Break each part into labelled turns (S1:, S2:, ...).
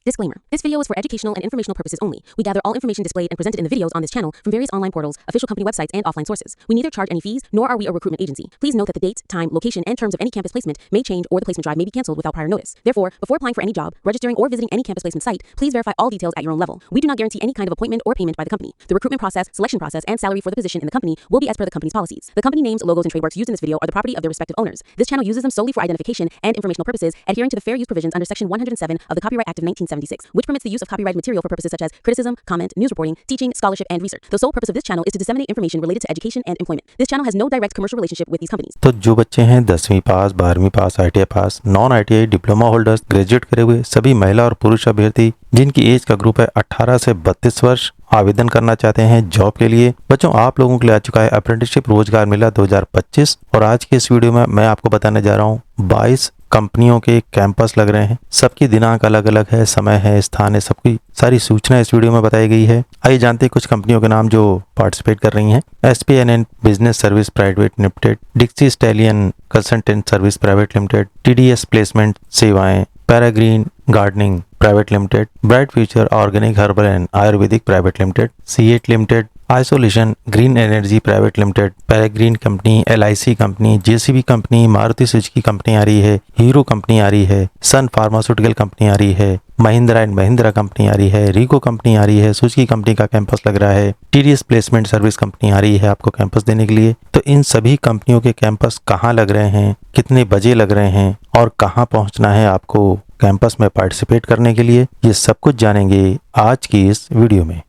S1: Disclaimer. This video is for educational and informational purposes only. We gather all information displayed and presented in the videos on this channel from various online portals, official company websites, and offline sources. We neither charge any fees, nor are we a recruitment agency. Please note that the date, time, location, and terms of any campus placement may change or the placement drive may be canceled without prior notice. Therefore, before applying for any job, registering, or visiting any campus placement site, please verify all details at your own level. We do not guarantee any kind of appointment or payment by the company. The recruitment process, selection process, and salary for the position in the company will be as per the company's policies. The company names, logos, and trademarks used in this video are the property of their respective owners. This channel uses them solely for identification and informational purposes, adhering to the fair use provisions under Section 107 of the Copyright Act of 1976, which permits the use of copyrighted material for purposes such as criticism, comment, news reporting, teaching, scholarship, and research. The sole purpose of this channel is to disseminate information related to education and employment. This channel has no direct commercial relationship with these companies.
S2: तो जो बच्चे हैं 10वीं पास, 12वीं पास, ITI पास, non ITI diploma holders, graduate करे हुए सभी महिला और पुरुष अभ्यर्थी जिनकी एज का ग्रुप है 18 से 32 वर्ष आवेदन करना चाहते हैं जॉब के लिए। बच्चों, आप लोगों के लिए आ चुका है अप्रेंटिसशिप रोजगार मेला 2025 और आज के इस वीडियो में मैं आपको बताने जा रहा हूँ 22 कंपनियों के कैंपस लग रहे हैं। सबकी दिनांक अलग अलग है, समय है, स्थान है, सबकी सारी सूचना इस वीडियो में बताई गई है। आइए जानते हैं कुछ कंपनियों के नाम जो पार्टिसिपेट कर रही हैं। SPNN business service private limited, Dixie Stallion consultant service private limited, TDS placement सेवाएं, Paragreen gardening private limited, bright future organic herbal and Ayurvedic private limited, C8 limited, isolation green energy private limited, Paragreen company, LIC company, JCB company, Maruti Suzuki company आ रही है, hero company आ रही है, Sun pharmaceutical company आ रही है, Mahindra and Mahindra company आ रही है, रीको कंपनी आ रही है, सुजुकी कंपनी का कैंपस लग रहा है, TDS प्लेसमेंट सर्विस कंपनी आ रही है आपको कैंपस देने के लिए। तो इन सभी कंपनियों के कैंपस कहाँ लग रहे हैं, कितने बजे लग रहे हैं और कहाँ पहुँचना है आपको कैंपस में पार्टिसिपेट करने के लिए, ये सब कुछ जानेंगे आज की इस वीडियो में।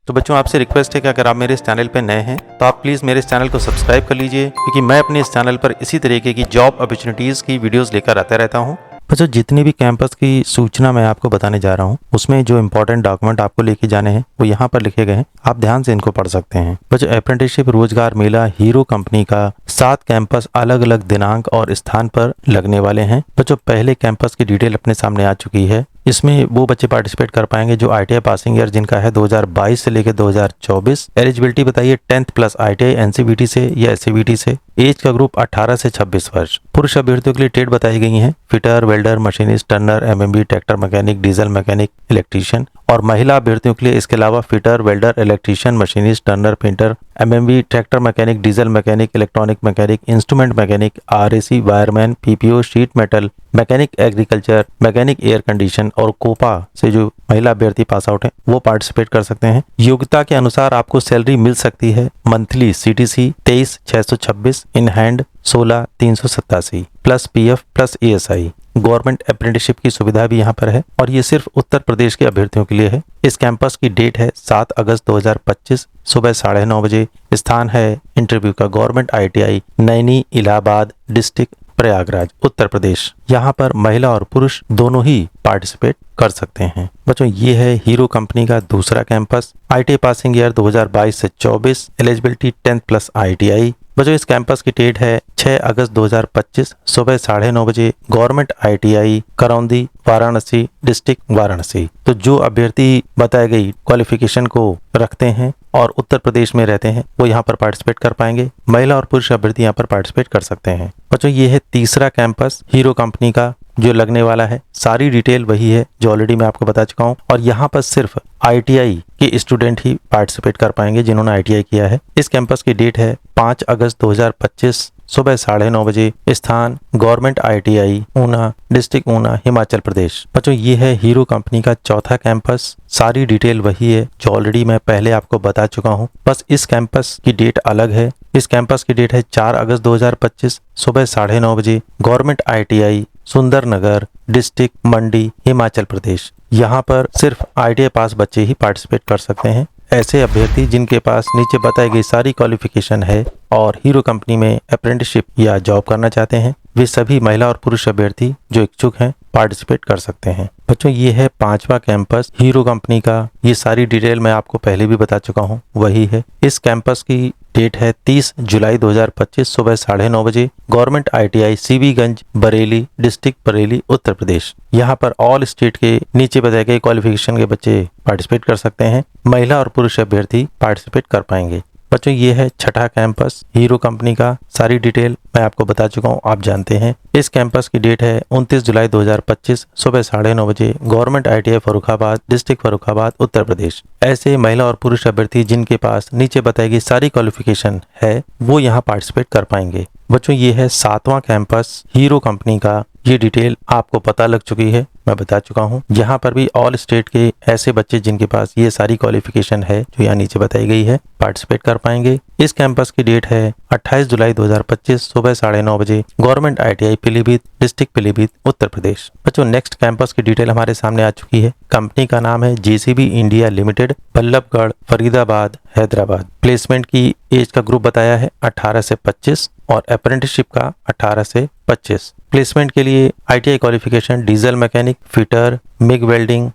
S2: तो बच्चों, आपसे रिक्वेस्ट है कि अगर आप मेरे इस चैनल पर नए हैं तो आप प्लीज़ मेरे इस चैनल को सब्सक्राइब कर लीजिए, क्योंकि मैं अपने इस चैनल पर इसी तरीके की जॉब अपॉर्चुनिटीज़ की वीडियोस लेकर आता रहता हूं। बच्चों, जितनी भी कैंपस की सूचना मैं आपको बताने जा रहा हूं उसमें जो इंपॉर्टेंट डॉक्यूमेंट आपको लेके जाने हैं वो यहाँ पर लिखे गए हैं, आप ध्यान से इनको पढ़ सकते हैं। बच्चों, अप्रेंटिसशिप रोजगार मेला हीरो कंपनी का 7 कैंपस अलग अलग दिनांक और स्थान पर लगने वाले हैं। बच्चों, पहले कैंपस की डिटेल अपने सामने आ चुकी है। इसमें वो बच्चे पार्टिसिपेट कर पाएंगे जो ITI पासिंग ईयर जिनका है 2022 से लेकर 2024। एलिजिबिलिटी बताइए 10th प्लस ITI NCVT से या SCVT से। एज का ग्रुप 18 से 26 वर्ष। पुरुष अभ्यर्थियों के लिए ट्रेड बताई गई हैं, fitter, welder, machinist, Turner, MMB, tractor mechanic, diesel mechanic, electrician. और महिला अभ्यर्थियों के लिए इसके अलावा fitter, welder, electrician, machinist, Turner, painter, MMB, tractor mechanic, diesel mechanic, electronic mechanic, instrument mechanic, RAC, wireman, PPO, sheet metal mechanic, agriculture mechanic, air condition और Copa से जो महिला अभ्यर्थी पास आउट है वो पार्टिसिपेट कर सकते हैं। योग्यता के अनुसार आपको सैलरी मिल सकती है। Monthly CTC 23,626, in hand 16,387 plus PF plus ASI। Government apprenticeship की सुविधा भी यहाँ पर है और ये सिर्फ उत्तर प्रदेश के अभ्यर्थियों के लिए है। इस कैंपस की डेट है 7 अगस्त 2025 सुबह 9:30 बजे। स्थान है इंटरव्यू का government ITI Naini Allahabad district Prayagraj Uttar Pradesh. यहाँ पर महिला और पुरुष दोनों ही पार्टिसिपेट कर सकते हैं। बच्चों, ये है हीरो कंपनी का दूसरा कैंपस, ITI पासिंग ईयर 2022 से 24, एलिजिबिलिटी 10th प्लस ITI। बच्चों, इस कैंपस की डेट है 6 अगस्त 2025 सुबह 9:30 बजे। Government ITI Karaundi Varanasi district Varanasi. तो जो अभ्यर्थी बताई गई क्वालिफिकेशन को रखते हैं और उत्तर प्रदेश में रहते हैं वो यहाँ पर पार्टिसिपेट कर पाएंगे। महिला और पुरुष अभ्यर्थी यहाँ पर पार्टिसिपेट कर सकते हैं। बच्चों, ये है तीसरा कैंपस हीरो कंपनी का जो लगने वाला है। सारी डिटेल वही है जो ऑलरेडी मैं आपको बता चुका हूँ और यहाँ पर सिर्फ ITI के स्टूडेंट ही पार्टिसिपेट कर पाएंगे जिन्होंने ITI किया है। इस कैंपस की डेट है 5 अगस्त 2025 सुबह 9:30 बजे। स्थान government ITI Una district Una Himachal Pradesh. बच्चों, ये है हीरो कंपनी का चौथा कैंपस। सारी डिटेल वही है जो ऑलरेडी मैं पहले आपको बता चुका हूँ, बस इस कैंपस की डेट अलग है। इस कैंपस की डेट है 4 अगस्त 2025 सुबह 9:30 बजे। गवर्नमेंट ITI सुंदरनगर डिस्ट्रिक्ट मंडी हिमाचल प्रदेश। यहाँ पर सिर्फ ITI पास बच्चे ही पार्टिसिपेट कर सकते हैं। ऐसे अभ्यर्थी जिनके पास नीचे बताई गई सारी क्वालिफिकेशन है और हीरो कंपनी में अप्रेंटिसशिप या जॉब करना चाहते हैं, वे सभी महिला और पुरुष अभ्यर्थी जो इच्छुक हैं पार्टिसिपेट कर सकते हैं। बच्चों, ये है 5वां कैंपस हीरो कंपनी का। ये सारी डिटेल मैं आपको पहले भी बता चुका हूँ, वही है। इस कैंपस की डेट है 30 जुलाई 2025 सुबह 9:30 बजे। गवर्नमेंट ITI CBगंज बरेली डिस्ट्रिक्ट बरेली उत्तर प्रदेश। यहाँ पर ऑल स्टेट के नीचे बताए गए क्वालिफिकेशन के बच्चे पार्टिसिपेट कर सकते हैं। महिला और पुरुष अभ्यर्थी पार्टिसिपेट कर पाएंगे। बच्चों ये है छठा कैंपस हीरो कंपनी का। सारी डिटेल मैं आपको बता चुका हूँ, आप जानते हैं। इस कैंपस की डेट है 29 जुलाई 2025 सुबह 9:30 बजे। Government ITI Farrukhabad, district Farrukhabad, Uttar Pradesh. ऐसे महिला और पुरुष अभ्यर्थी जिनके पास नीचे बताई गई सारी क्वालिफिकेशन है वो यहाँ पार्टिसिपेट कर पाएंगे। बच्चों ये है 7वां कैंपस हीरो कंपनी का। ये डिटेल आपको पता लग चुकी है, मैं बता चुका हूँ। यहाँ पर भी ऑल स्टेट के ऐसे बच्चे जिनके पास ये सारी क्वालिफिकेशन है जो यहाँ नीचे बताई गई है पार्टिसिपेट कर पाएंगे। इस कैंपस की डेट है 28 जुलाई 2025 सुबह 9:30 बजे। Government ITI Pilibhit, district Pilibhit, Uttar Pradesh. बच्चों नेक्स्ट कैंपस की डिटेल हमारे सामने आ चुकी है। कंपनी का नाम है JCB India limited, Ballabhgarh, Faridabad, Hyderabad. Placement की एज का ग्रुप बताया है 18 से 25 और अप्रेंटिसशिप का 18 से 25। प्लेसमेंट के लिए ITI qualification diesel mechanic, fitter, MiG welding,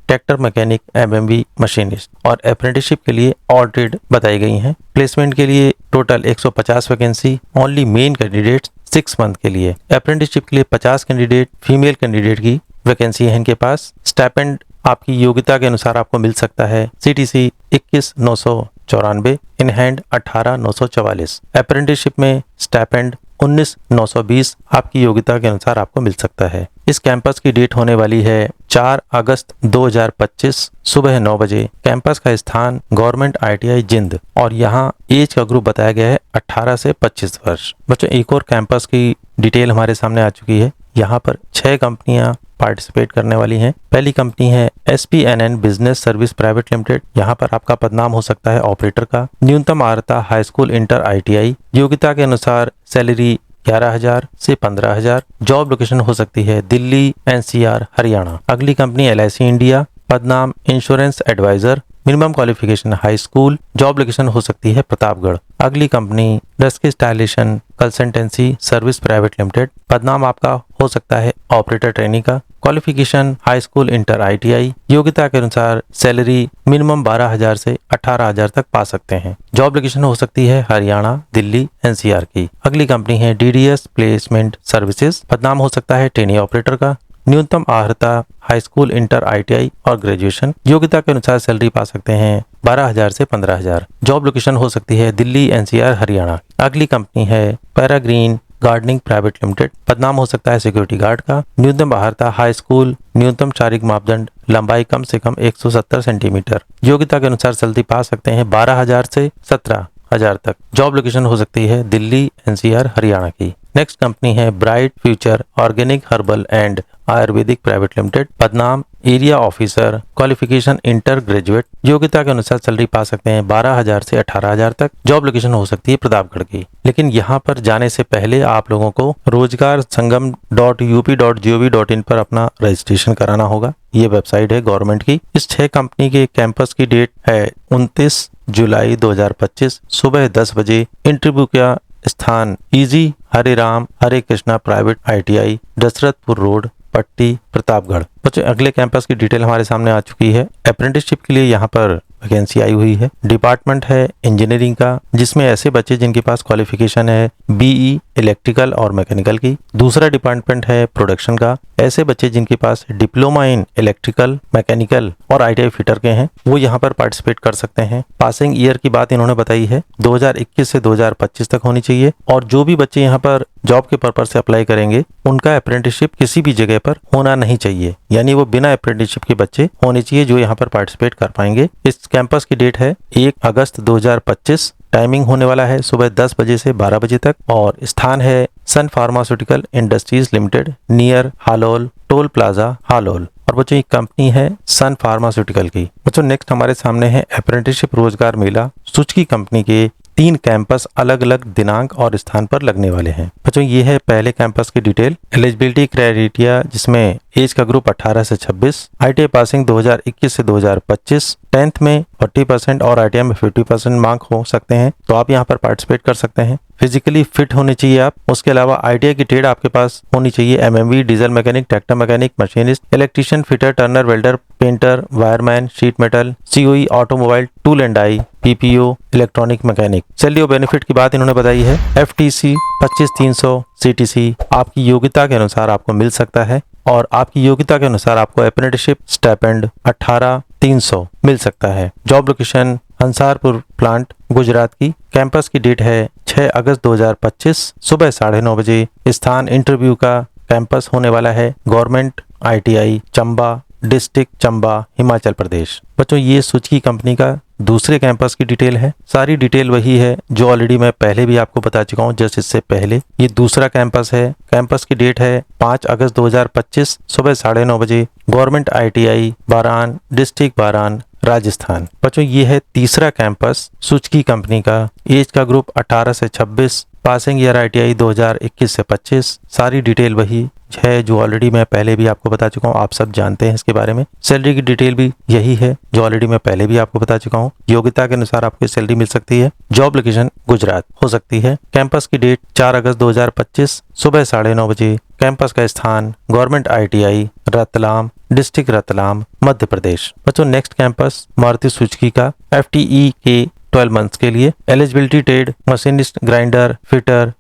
S2: tractor mechanic, MMV machinist और अप्रेंटिसशिप के लिए ऑल ट्रेड बताई गई हैं। प्लेसमेंट के लिए total 150 vacancy, only main candidate 6 month के लिए। अप्रेंटिसशिप के लिए 50 कैंडिडेट, फीमेल कैंडिडेट की वैकेंसी है इनके पास। स्टाइपेंड आपकी योग्यता के अनुसार आपको मिल सकता है। CTC 21,994, in hand 18,944। अप्रेंटिसशिप में स्टाइपेंड 19,920 आपकी योग्यता के अनुसार आपको मिल सकता है। इस कैंपस की डेट होने वाली है 4 अगस्त 2025 सुबह 9 बजे। कैंपस का स्थान गवर्नमेंट ITI जिंद और यहाँ एज का ग्रुप बताया गया है 18 से 25 वर्ष। बच्चों एक और कैंपस की डिटेल हमारे सामने आ चुकी है। यहाँ पर 6 कंपनियां पार्टिसिपेट करने वाली हैं। पहली कंपनी है SPNN business service private limited. यहाँ पर आपका पदनाम हो सकता है ऑपरेटर का। न्यूनतम अर्हता हाई स्कूल इंटर ITI। योग्यता के अनुसार सैलरी 11,000 से 15,000। जॉब लोकेशन हो सकती है दिल्ली, NCR, हरियाणा। अगली कंपनी LIC इंडिया, पदनाम insurance advisor. Minimum qualification high school. Job location हो सकती है प्रतापगढ़। अगली कंपनी डस्की स्टाइलेशन कंसल्टेंसी सर्विस प्राइवेट लिमिटेड। पदनाम आपका हो सकता है ऑपरेटर ट्रेनी का। Qualification high school inter ITI। योग्यता के अनुसार सैलरी मिनिमम 12,000 से 18,000 तक पा सकते हैं। जॉब लोकेशन हो सकती है हरियाणा, दिल्ली, NCR की। अगली कंपनी है DDS प्लेसमेंट सर्विसेज। पदनाम हो सकता है ट्रेनी ऑपरेटर का। न्यूनतम अर्हता हाई स्कूल इंटर ITI और ग्रेजुएशन। योग्यता के अनुसार सैलरी पा सकते हैं 12,000 से 15,000। जॉब लोकेशन हो सकती है दिल्ली, NCR, हरियाणा। अगली कंपनी है पैराग्रीन गार्डनिंग प्राइवेट लिमिटेड। पदनाम हो सकता है सिक्योरिटी गार्ड का। न्यूनतम अर्हता हाई स्कूल। न्यूनतम शारीरिक मापदंड लंबाई कम से कम 170 सेंटीमीटर। योग्यता के अनुसार सैलरी पा सकते हैं 12,000 से 17,000 तक। जॉब लोकेशन हो सकती है दिल्ली, NCR, हरियाणा की। नेक्स्ट कंपनी है bright future organic herbal and Ayurvedic private limited. पदनाम area officer. Qualification inter graduate. योग्यता के अनुसार सैलरी पा सकते हैं 12,000 से 18,000 तक। जॉब लोकेशन हो सकती है प्रतापगढ़ की। लेकिन यहाँ पर जाने से पहले आप लोगों को रोजगार संगम .up.gov.in पर अपना रजिस्ट्रेशन कराना होगा। ये वेबसाइट है गवर्नमेंट की। इस 6 कंपनी के कैंपस की डेट है 29 जुलाई 2025 सुबह 10 बजे। इंटरव्यू का स्थान इजी Hare Ram Hare Krishna private ITI, Dashrathpur road, Patti, Pratapgarh. बच्चों अगले कैंपस की डिटेल हमारे सामने आ चुकी है। अप्रेंटिसशिप के लिए यहाँ पर वैकेंसी आई हुई है। डिपार्टमेंट है इंजीनियरिंग का, जिसमें ऐसे बच्चे जिनके पास क्वालिफिकेशन है BE इलेक्ट्रिकल और मैकेनिकल की। दूसरा डिपार्टमेंट है प्रोडक्शन का, ऐसे बच्चे जिनके पास डिप्लोमा इन इलेक्ट्रिकल, मैकेनिकल और ITI फिटर के हैं वो यहाँ पर पार्टिसिपेट कर सकते हैं। पासिंग ईयर की बात इन्होंने बताई है 2021 से 2025 तक होनी चाहिए। और जो भी बच्चे यहाँ पर जॉब के पर्पज से अप्लाई करेंगे उनका अप्रेंटिसशिप किसी भी जगह पर होना नहीं चाहिए, यानी वो बिना अप्रेंटिसशिप के बच्चे होने चाहिए जो यहाँ पर पार्टिसिपेट कर पाएंगे। इस कैंपस की डेट है 1 अगस्त 2025। टाइमिंग होने वाला है सुबह 10 बजे से 12 बजे तक और स्थान है Sun pharmaceutical industries limited near Halol toll plaza Halol. और बच्चों ये कंपनी है सन फार्मास्यूटिकल की। बच्चों नेक्स्ट हमारे सामने है अप्रेंटिसशिप रोजगार मेला। सुजुकी कंपनी के 3 कैंपस अलग अलग दिनांक और स्थान पर लगने वाले हैं। बच्चों ये है पहले कैंपस की डिटेल। एलिजिबिलिटी क्राइटेरिया जिसमें एज का ग्रुप 18 से 26। ITI पासिंग 2021 से 2025। 10th में 40% और ITI में 50% मार्क हो सकते हैं, तो आप यहाँ पर पार्टिसिपेट कर सकते हैं। फिजिकली फिट होने चाहिए आप। उसके अलावा ITI की ट्रेड आपके पास होनी चाहिए MMV diesel mechanic, tractor mechanic, machinist, electrician, fitter, turner, welder, painter, wireman, sheet metal, COE, automobile, tool and die, PPO, electronic mechanic. Salary और बेनिफिट की बात इन्होंने बताई है। FTC 25,300, CTC आपकी योग्यता के अनुसार आपको मिल सकता है और आपकी योग्यता के अनुसार आपको अप्रेंटिसशिप स्टाइपेंड 18,300 मिल सकता है। जॉब लोकेशन हंसारपुर प्लांट गुजरात की। कैंपस की डेट है 6 अगस्त 2025 सुबह 9:30 बजे। स्थान इंटरव्यू का कैंपस होने वाला है government ITI Chamba, district Chamba, Himachal Pradesh. बच्चों ये सुजुकी कंपनी का दूसरे कैंपस की डिटेल है। सारी डिटेल वही है जो ऑलरेडी मैं पहले भी आपको बता चुका हूँ, जस्ट इससे पहले। ये दूसरा कैंपस है। कैंपस की डेट है 5 अगस्त 2025 सुबह 9:30 बजे। Government ITI बारान, district बारान, Rajasthan. बच्चों ये है तीसरा कैंपस सुजुकी कंपनी का। एज का ग्रुप 18 से 26। पासिंग ईयर ITI 2021 से 25। सारी डिटेल वही है जो ऑलरेडी मैं पहले भी आपको बता चुका हूँ, आप सब जानते हैं इसके बारे में। सैलरी की डिटेल भी यही है जो ऑलरेडी मैं पहले भी आपको बता चुका हूँ। योग्यता के अनुसार आपको सैलरी मिल सकती है। जॉब लोकेशन गुजरात हो सकती है। कैंपस की डेट 4 अगस्त 2025 सुबह 9:30 बजे। कैंपस का स्थान government ITI Ratlam, district Ratlam, Madhya Pradesh. बच्चों नेक्स्ट कैंपस मारुति सुजुकी का FTE के 12 मंथ्स के लिए। Eligibility trade machinist, grinder, fitter,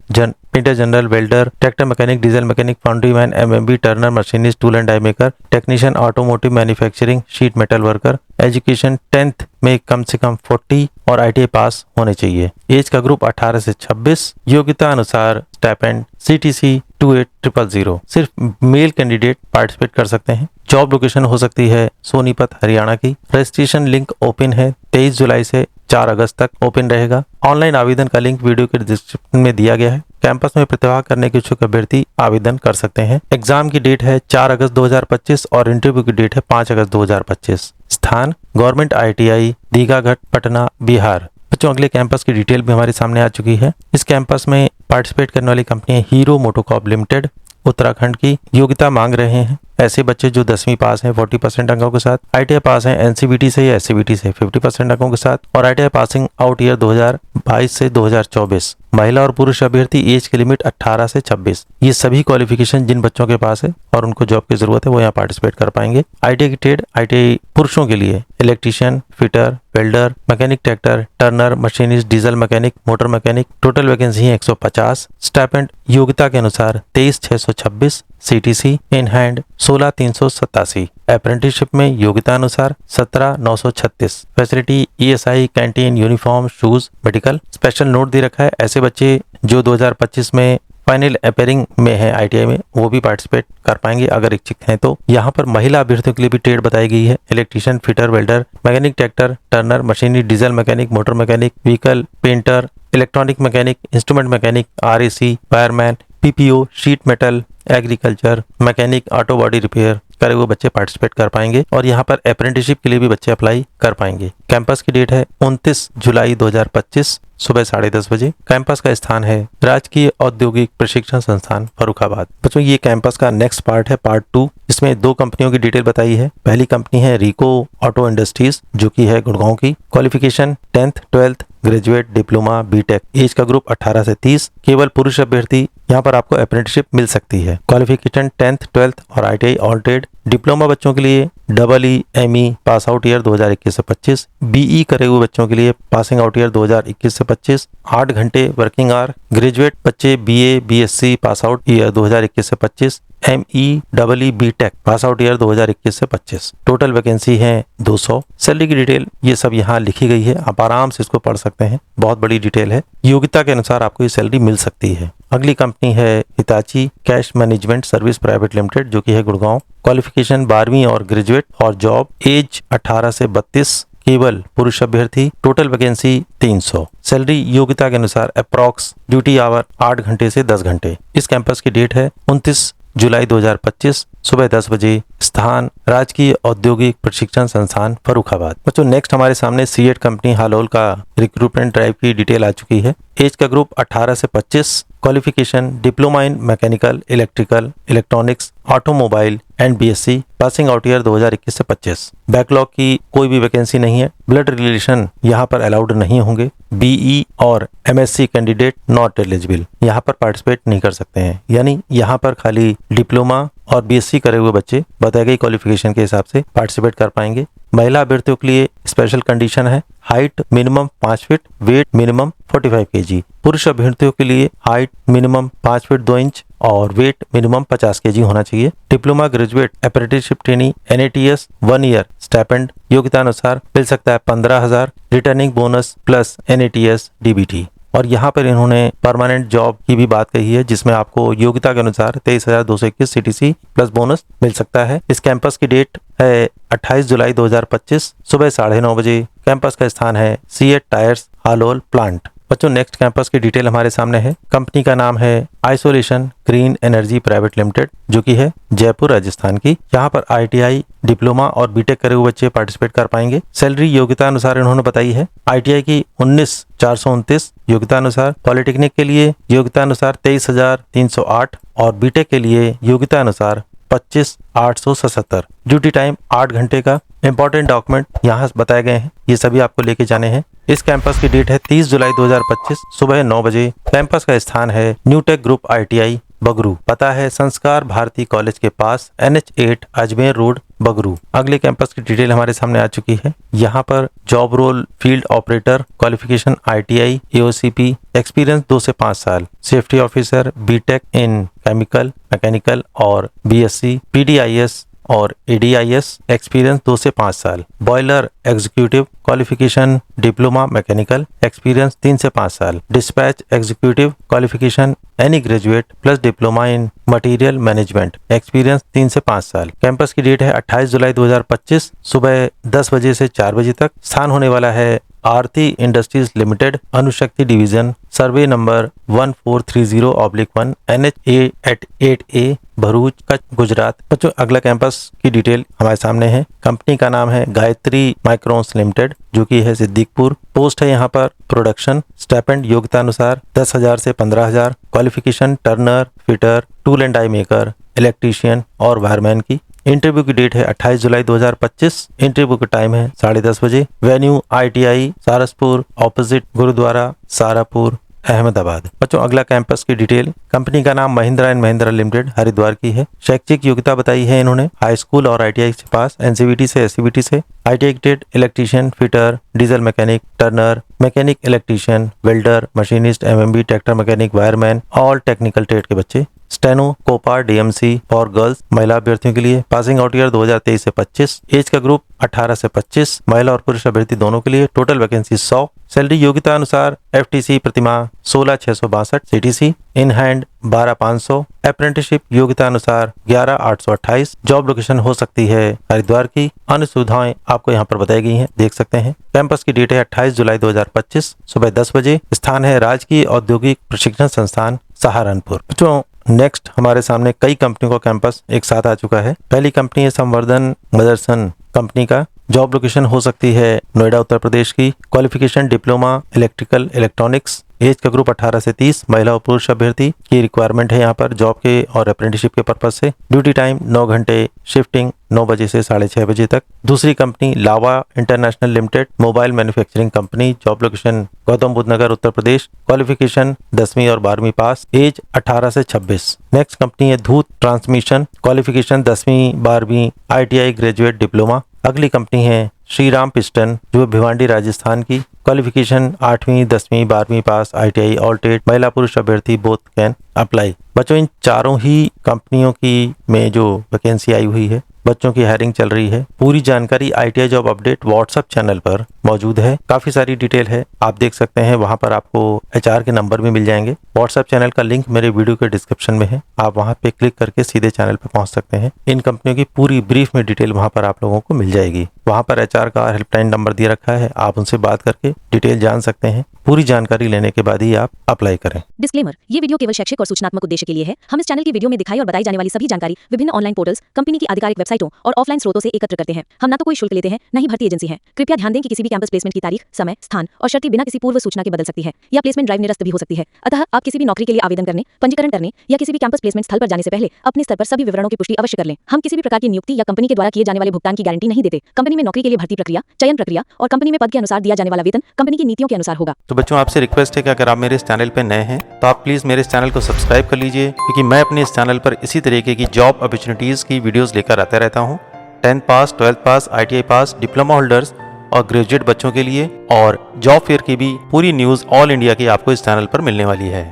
S2: painter general, welder, tractor mechanic, diesel mechanic, foundry man, MMB, turner, machinist, tool and die maker, technician, automotive manufacturing, sheet metal worker. Education 10th में कम से कम 40 और ITI पास होने चाहिए। As का group 18 से 26। योग्यता अनुसार stipend CTC 2800। सिर्फ मेल कैंडिडेट पार्टिसिपेट कर सकते हैं। जॉब लोकेशन हो सकती है सोनीपत, हरियाणा की। रजिस्ट्रेशन लिंक ओपन है 23 जुलाई से 4 अगस्त तक ओपन रहेगा। ऑनलाइन आवेदन का लिंक वीडियो के डिस्क्रिप्शन में दिया गया है। कैंपस में प्रतिभाग करने के इच्छुक अभ्यर्थी आवेदन कर सकते हैं। एग्जाम की डेट है 4 अगस्त 2025 और इंटरव्यू की डेट है 5 अगस्त 2025। स्थान गवर्नमेंट ITI दीघाघट, पटना, बिहार। बच्चों अगले कैंपस की डिटेल भी हमारे सामने आ चुकी है। इस कैंपस में पार्टिसिपेट करने वाली कंपनी है हीरो मोटोकॉर्प लिमिटेड, उत्तराखंड की। योग्यता मांग रहे हैं ऐसे बच्चे जो 10वीं पास हैं 40% अंकों के साथ, ITI पास हैं NCVT से या SCVT से 50% अंकों के साथ, और ITI पासिंग आउट ईयर 2022 से 2024। महिला और पुरुष अभ्यर्थी एज की लिमिट 18 से 26। ये सभी क्वालिफिकेशन जिन बच्चों के पास है और उनको जॉब की जरूरत है वो यहाँ पार्टिसिपेट कर पाएंगे। ITI की ट्रेड ITI पुरुषों के लिए electrician, fitter, welder, mechanic, tractor, Turner, machinist, diesel mechanic, motor mechanic. Total vacancy है 150। स्टाइपेंड योग्यता के अनुसार 23,626। CTC in hand 16,387। अप्रेंटिसशिप में योग्यता अनुसार 17,936। Facility ESI, canteen, uniform, shoes, medical. Special note दे रखा है ऐसे बच्चे जो 2025 में फाइनल अपेयरिंग में है ITI में वो भी पार्टिसिपेट कर पाएंगे अगर इच्छुक हैं तो। यहाँ पर महिला अभ्यर्थियों के लिए भी ट्रेड बताई गई है। Electrician, fitter, welder, mechanic, tractor, Turner, machinery, diesel mechanic, motor mechanic, vehicle, painter, electronic mechanic, instrument mechanic, RAC, wireman, PPO, sheet metal, agriculture, mechanic, auto body repair करे हुए बच्चे पार्टिसिपेट कर पाएंगे और यहाँ पर अप्रेंटिसशिप के लिए भी बच्चे अप्लाई कर पाएंगे। कैंपस की डेट है 29 जुलाई 2025 सुबह 10:30 बजे। कैंपस का स्थान है राजकीय औद्योगिक प्रशिक्षण संस्थान फर्रुखाबाद। बच्चों ये कैंपस का नेक्स्ट पार्ट है, पार्ट 2। इसमें 2 कंपनियों की डिटेल बताई है। पहली कंपनी है रिको ऑटो इंडस्ट्रीज जो की है गुड़गांव की। Qualification 10th, 12th, graduate, diploma, BTech। Age का ग्रुप 18 से 30। केवल पुरुष अभ्यर्थी यहाँ पर आपको अप्रेंटिसशिप मिल सकती है। क्वालिफिकेशन 10th, 12th और ITI ऑल ट्रेड। डिप्लोमा बच्चों के लिए EE, ME pass out year 2021 से 25। BE करे हुए बच्चों के लिए पासिंग आउट ईयर 2021 से 25। 8 घंटे वर्किंग आवर। ग्रेजुएट बच्चे BA, BSc pass out year 2021 से 25। ME, EE, BTech pass out year 2021 से 25। टोटल वैकेंसी है 200। सैलरी की डिटेल ये सब यहाँ लिखी गई है, आप आराम से इसको पढ़ सकते हैं, बहुत बड़ी डिटेल है। योग्यता के अनुसार आपको ये सैलरी मिल सकती है। अगली कंपनी है Hitachi cash management service private limited जो की है गुड़गांव। क्वालिफिकेशन 12वीं और ग्रेजुएट और जॉब एज 18 से 32। केवल पुरुष अभ्यर्थी। Total vacancy 300। सैलरी योग्यता के अनुसार अप्रॉक्स ड्यूटी आवर 8 घंटे से 10 घंटे। इस कैंपस की डेट है 29 जुलाई 2025 सुबह 10 बजे। स्थान राजकीय औद्योगिक प्रशिक्षण संस्थान फर्रुखाबाद। बच्चों नेक्स्ट हमारे सामने सीएट कंपनी हालोल का रिक्रूटमेंट ड्राइव की डिटेल आ चुकी है। एज का ग्रुप 18 से 25। Qualification diploma in mechanical, electrical, electronics, automobile and BSc। Passing out year 2021 से 25। बैकलॉग की कोई भी वैकेंसी नहीं है। ब्लड रिलेशन यहाँ पर अलाउड नहीं होंगे। BE और MSc कैंडिडेट नॉट एलिजिबल, यहाँ पर पार्टिसिपेट नहीं कर सकते हैं। यानी यहाँ पर खाली डिप्लोमा और BSc करे हुए बच्चे बताई गई क्वालिफिकेशन के हिसाब से पार्टिसिपेट कर पाएंगे। महिला अभ्यर्थियों के लिए स्पेशल कंडीशन है height minimum 5 feet, weight minimum 45 kg। पुरुष अभ्यर्थियों के लिए हाइट मिनिमम 5 फीट 2 इंच और वेट मिनिमम 50 kg होना चाहिए। Diploma, graduate, apprenticeship trainee, NATS 1 year stipend योग्यता अनुसार मिल सकता है 15,000, returning bonus plus NATS DBT। और यहाँ पर इन्होंने परमानेंट जॉब की भी बात कही है, जिसमें आपको योग्यता के अनुसार 23,221 CTC प्लस बोनस मिल सकता है। इस कैंपस की डेट है 28 जुलाई 2025 सुबह 9:30 बजे। कैंपस का स्थान है सीएट टायर्स हालोल प्लांट। बच्चों नेक्स्ट कैंपस की डिटेल हमारे सामने है। कंपनी का नाम है isolation green energy private limited, जो कि है जयपुर राजस्थान की। यहाँ पर ITI डिप्लोमा और बीटेक करे हुए बच्चे पार्टिसिपेट कर पाएंगे। सैलरी योग्यता अनुसार इन्होंने बताई है ITI की 19,429 योग्यता अनुसार, पॉलिटेक्निक के लिए योग्यता अनुसार 23,308 और बीटेक के लिए योग्यता अनुसार 25,877। ड्यूटी टाइम 8 घंटे का। इंपॉर्टेंट डॉक्यूमेंट यहाँ बताए गए हैं, ये सभी आपको लेके जाने हैं। इस कैंपस की डेट है 30 जुलाई 2025 सुबह 9 बजे। कैंपस का स्थान है न्यूटेक ग्रुप ITI बगरू। पता है संस्कार भारती कॉलेज के पास NH8 अजमेर रोड बगरू। अगले कैंपस की डिटेल हमारे सामने आ चुकी है। यहाँ पर job role field operator, qualification ITI AOCP, experience 2 से 5 साल, safety officer BTech in chemical mechanical और BSc PDIS और ADIS, एक्सपीरियंस 2 से 5 साल, boiler executive, qualification diploma mechanical, experience 3 से 5 साल, dispatch executive, qualification any graduate plus diploma in material management, experience 3 से 5 साल। कैंपस की डेट है 28 जुलाई 2025 सुबह 10 बजे से 4 बजे तक। स्थान होने वाला है Aarti industries limited, Anushakti division, survey number 1430/1 NH8A Bharuch Kutch Gujarat. बच्चों अगला कैंपस की डिटेल हमारे सामने है। कंपनी का नाम है गायत्री माइक्रोन्स लिमिटेड, जो कि है सिद्दीकपुर। पोस्ट है यहाँ पर प्रोडक्शन। स्टाइपेंड योग्यता अनुसार 10,000 से 15,000। Qualification turner, fitter, tool and die maker, electrician और वायरमैन की। इंटरव्यू की डेट है 28 जुलाई 2025। इंटरव्यू का टाइम है 10:30 बजे। Venue ITI Saraspur opposite gurudwara Sarapur Ahmedabad. बच्चों अगला कैंपस की डिटेल। कंपनी का नाम महिंद्रा एंड महिंद्रा लिमिटेड हरिद्वार की है। शैक्षिक योग्यता बताई है इन्होंने हाई स्कूल और ITI से पास, NCVT से SCVT से। ITI grade electrician, fitter, diesel mechanic, turner, mechanic electrician, welder, machinist, MMB, tractor mechanic, wireman, all technical trade के बच्चे। Steno, COPA, DMC for girls महिला अभ्यर्थियों के लिए। पासिंग आउट ईयर 2023 से 25। एज का ग्रुप 18 से 25, महिला और पुरुष अभ्यर्थी दोनों के लिए। Total vacancy 100। सैलरी योग्यता अनुसार FTC प्रतिमाह 16,662 CTC, इन हैंड 12,500। अप्रेंटिसशिप योग्यता अनुसार 11,828। जॉब लोकेशन हो सकती है हरिद्वार की। अन्य सुविधाएं आपको यहाँ पर बताई गई हैं, देख सकते हैं। कैंपस की डेट है 28 जुलाई 2025 सुबह 10 बजे। स्थान है राजकीय औद्योगिक प्रशिक्षण संस्थान सहारनपुर। तो नेक्स्ट हमारे सामने कई कंपनियों का कैंपस एक साथ आ चुका है। पहली कंपनी है संवर्धन मदरसन कंपनी का। जॉब लोकेशन हो सकती है नोएडा उत्तर प्रदेश की। Qualification diploma electrical electronics. Age का ग्रुप 18 से 30, महिला और पुरुष अभ्यर्थी की रिक्वायरमेंट है यहाँ पर जॉब के और अप्रेंटिसशिप के पर्पज से। ड्यूटी टाइम 9 घंटे, शिफ्टिंग 9 बजे से 6:30 बजे तक। दूसरी company Lava international limited, mobile manufacturing company. Job location Gautam Buddh Nagar Uttar Pradesh. Qualification 10वीं और 12वीं पास, एज 18 से 26। नेक्स्ट कंपनी है धूत ट्रांसमिशन। क्वालिफिकेशन 10वीं 12वीं, ITI ग्रेजुएट डिप्लोमा। अगली कंपनी है श्रीराम पिस्टन, जो भिवांडी राजस्थान की। क्वालिफिकेशन 8वीं 10वीं 12वीं पास, ITI ऑल ट्रेड, महिला पुरुष अभ्यर्थी बोथ कैन अप्लाई। बच्चों इन चारों ही कंपनियों की में जो वैकेंसी आई हुई है, बच्चों की हायरिंग चल रही है। पूरी जानकारी ITI job update WhatsApp channel पर मौजूद है। काफी सारी डिटेल है, आप देख सकते हैं। वहां पर आपको HR के नंबर भी मिल जाएंगे। व्हाट्सएप चैनल का लिंक मेरे वीडियो के डिस्क्रिप्शन में है, आप वहां पे क्लिक करके सीधे चैनल पे पहुंच सकते हैं। इन कंपनियों की पूरी ब्रीफ में डिटेल वहां पर आप लोगों को मिल जाएगी। वहां पर HR का हेल्पलाइन नंबर दिया रखा है, आप उनसे बात करके डिटेल जान सकते हैं। पूरी जानकारी लेने के बाद ही आप अप्लाई करें।
S1: डिस्क्लेमर, ये वीडियो केवल शैक्षिक और सूचनात्मक उद्देश्य के लिए है। हम इस चैनल की वीडियो में दिखाई और बताई जाने वाली सभी जानकारी विभिन्न ऑनलाइन पोर्टल्स, कंपनी की आधिकारिक वेबसाइटों और ऑफलाइन स्रोतों से एकत्र करते हैं। हम न तो कोई शुल्क लेते हैं, न ही भर्ती एजेंसी है। कृपया ध्यान दें कि किसी भी कैंपस प्लेसमेंट की तारीख, समय, स्थान और शर्तें बिना किसी पूर्व सूचना के बदल सकती है या प्लेसमेंट ड्राइव निरस्त भी हो सकती है। अतः आप किसी भी नौकरी के लिए आवेदन करने, पंजीकरण करने या किसी भी कैंपस प्लेसमेंट स्थल पर जाने से पहले अपने स्तर पर सभी विवरणों की पुष्टि अवश्य कर लें। हम किसी भी प्रकार की नियुक्ति या कंपनी के द्वारा किए जाने वाले भुगतान की गारंटी नहीं देते। कंपनी में नौकरी के लिए भर्ती प्रक्रिया, चयन प्रक्रिया और कंपनी में पद के अनुसार दिया जाने वाला वेतन कंपनी की नीतियों के अनुसार होगा।
S2: तो बच्चों आपसे रिक्वेस्ट है कि अगर आप मेरे इस चैनल पे नए हैं तो आप प्लीज मेरे इस चैनल को सब्सक्राइब कर लीजिए, क्योंकि मैं अपने इस चैनल पर इसी तरीके की जॉब अपॉर्चुनिटीज की वीडियोस लेकर आता रहता हूँ। 10th पास, 12th पास, ITI पास, डिप्लोमा होल्डर्स और ग्रेजुएट बच्चों के लिए, और जॉब फेयर की भी पूरी न्यूज ऑल इंडिया की आपको इस चैनल पर मिलने वाली है।